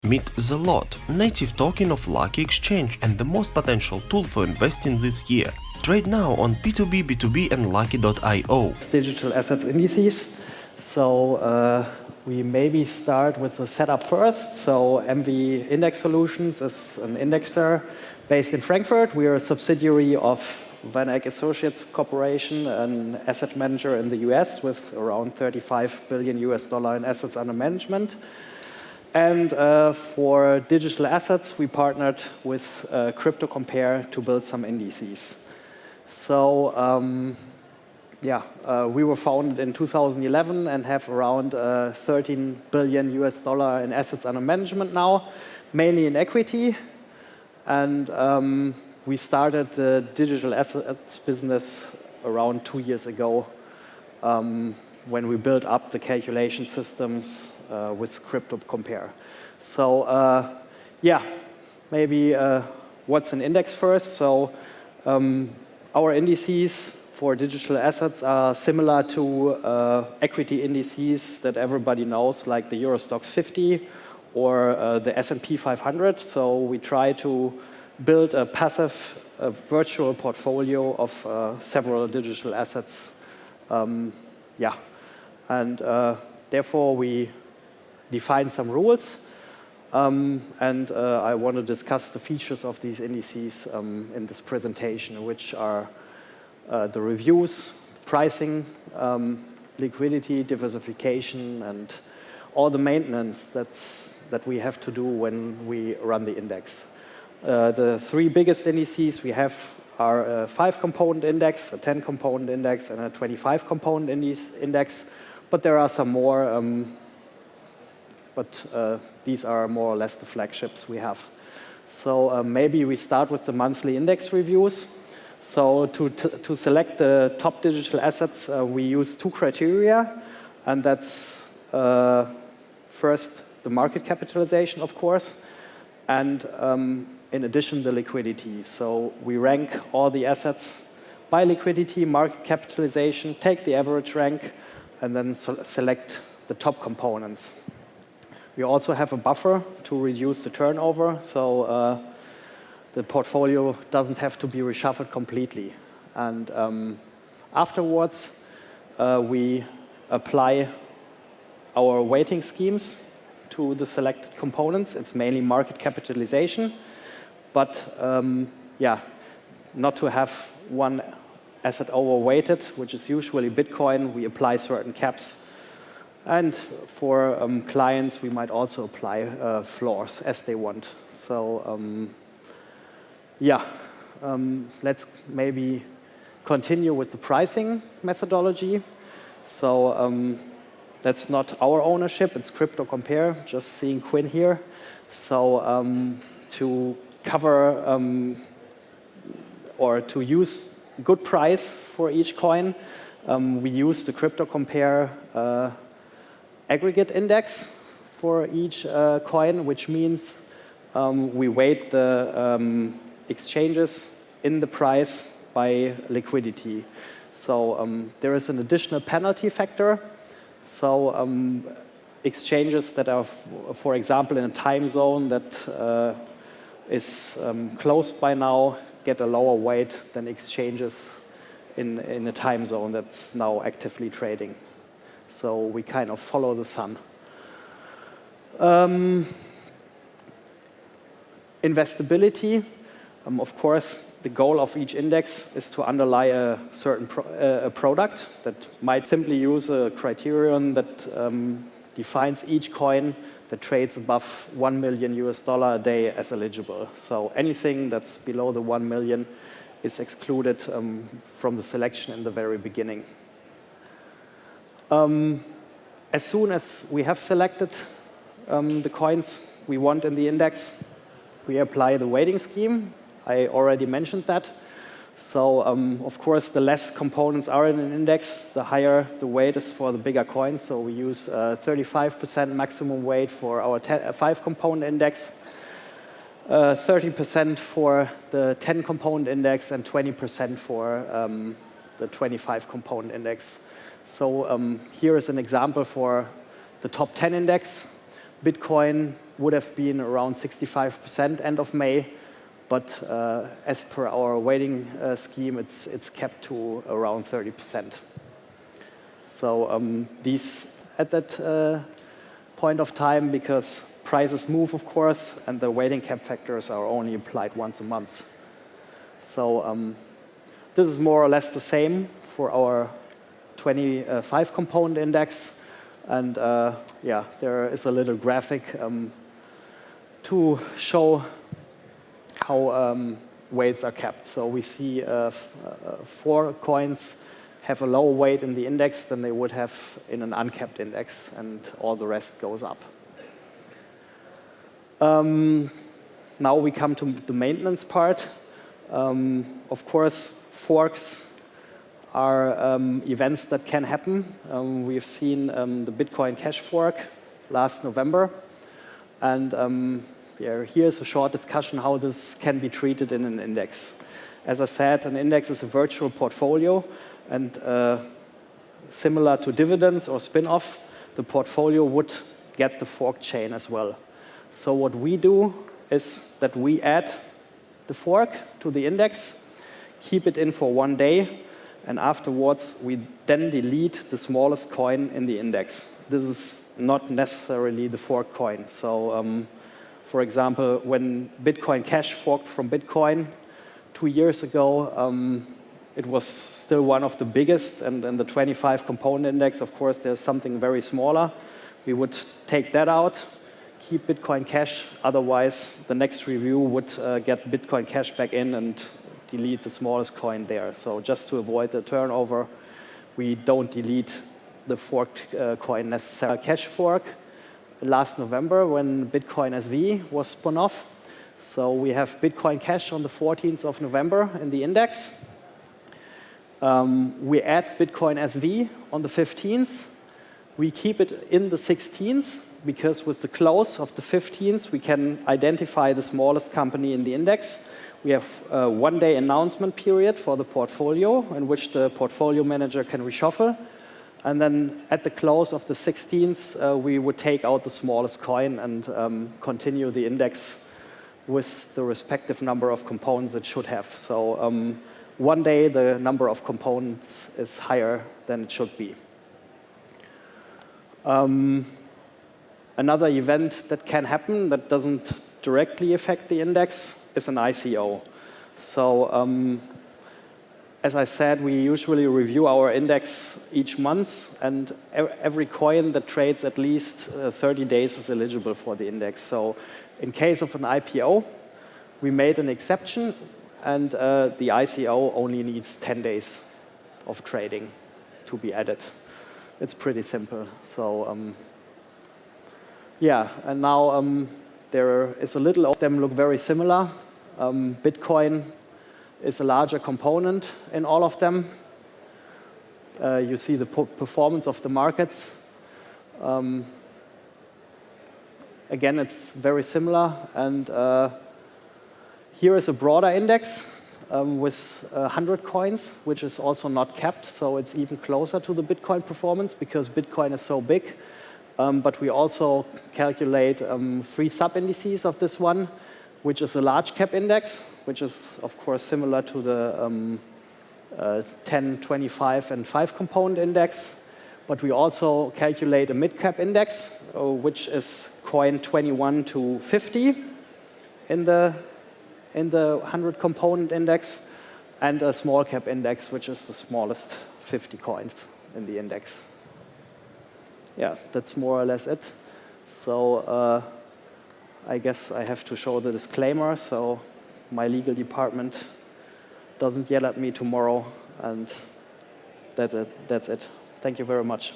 Meet the Lot, native token of Lukki Exchange and the most potential tool for investing this year. Trade now on P2B, B2B and Lukki.io. Digital Asset Indices. So we maybe start with the setup first. So MV Index Solutions is an indexer based in Frankfurt. We are a subsidiary of Van Eyck Associates Corporation, an asset manager in the US with around $35 billion in assets under management. And for digital assets, we partnered with Crypto Compare to build some indices. So we were founded in 2011 and have around $13 billion in assets under management now, mainly in equity. And we started the digital assets business around 2 years ago when we built up the calculation systems with Crypto Compare. So maybe what's an index first? So our indices for digital assets are similar to equity indices that everybody knows, like the Euro Stoxx 50 or the S&P 500. So we try to build a passive virtual portfolio of several digital assets. Therefore, we define some rules. And I want to discuss the features of these indices in this presentation, which are the reviews, pricing, liquidity, diversification, and all the maintenance that we have to do when we run the index. The three biggest indices we have are a 5-component index, a 10-component index, and a 25-component index. But there are some more, these are more or less the flagships we have. So maybe we start with the monthly index reviews. So to select the top digital assets, we use 2 criteria, and that's first the market capitalization, of course, and in addition the liquidity. So we rank all the assets by liquidity, market capitalization, take the average rank, and then select the top components. We also have a buffer to reduce the turnover, so the portfolio doesn't have to be reshuffled completely. And afterwards, we apply our weighting schemes to the selected components. It's mainly market capitalization, but not to have one asset overweighted, which is usually Bitcoin. We apply certain caps. And for clients, we might also apply floors as they want. So let's maybe continue with the pricing methodology. So that's not our ownership, it's Crypto Compare, just seeing Quinn here. So to cover or to use good price for each coin, we use the Crypto Compare aggregate index for each coin, which means we weight the exchanges in the price by liquidity. So there is an additional penalty factor. So exchanges that are, for example, in a time zone that is closed by now get a lower weight than exchanges in a time zone that's now actively trading. So we kind of follow the sun. Investability. Of course, the goal of each index is to underlie a certain product that might simply use a criterion that defines each coin that trades above $1 million a day as eligible. So anything that's below the 1 million is excluded from the selection in the very beginning. As soon as we have selected the coins we want in the index, we apply the weighting scheme. I already mentioned that. So, of course, the less components are in an index, the higher the weight is for the bigger coins. So we use 35% maximum weight for our 5-component index, 30% for the 10-component index, and 20% for the 25-component index. So here is an example for the top 10 index. Bitcoin would have been around 65% end of May, but as per our weighting scheme, it's kept to around 30%. So these at that point of time, because prices move, of course, and the weighting cap factors are only applied once a month. So this is more or less the same for our 25 component index. And yeah, there is a little graphic to show how weights are kept. So we see 4 coins have a lower weight in the index than they would have in an uncapped index, and all the rest goes up. Now we come to the maintenance part. Of course, forks are events that can happen. We've seen the Bitcoin Cash fork last November. And here's a short discussion how this can be treated in an index. As I said, an index is a virtual portfolio. And similar to dividends or spin-off, the portfolio would get the fork chain as well. So what we do is that we add the fork to the index, keep it in for 1 day, and afterwards we then delete the smallest coin in the index. This is not necessarily the fork coin. So for example, when Bitcoin Cash forked from Bitcoin 2 years ago, it was still one of the biggest, and in the 25 component index, of course, there's something very smaller. We would take that out, keep Bitcoin Cash, otherwise the next review would get Bitcoin Cash back in and delete the smallest coin there. So just to avoid the turnover, we don't delete the forked coin necessarily. Cash fork last November when Bitcoin SV was spun off. So we have Bitcoin Cash on the 14th of November in the index. We add Bitcoin SV on the 15th. We keep it in the 16th because with the close of the 15th, we can identify the smallest company in the index. We have a 1-day announcement period for the portfolio in which the portfolio manager can reshuffle. And then at the close of the 16th, we would take out the smallest coin and continue the index with the respective number of components it should have. So 1 day, the number of components is higher than it should be. Another event that can happen that doesn't directly affect the index is an ICO. So as I said, we usually review our index each month, and every coin that trades at least 30 days is eligible for the index. So in case of an IPO, we made an exception, and the ICO only needs 10 days of trading to be added. It's pretty simple. So yeah, and now there is a little of them look very similar. Bitcoin is a larger component in all of them. You see the performance of the markets. Again, it's very similar. And here is a broader index with 100 coins, which is also not capped. So it's even closer to the Bitcoin performance because Bitcoin is so big. But we also calculate 3 sub-indices of this one, which is a large cap index, which is, of course, similar to the 10, 25, and 5 component index. But we also calculate a mid-cap index, which is coin 21 to 50 in the 100 component index, and a small cap index, which is the smallest 50 coins in the index. Yeah, that's more or less it. So I guess I have to show the disclaimer, so my legal department doesn't yell at me tomorrow, and that's it. Thank you very much.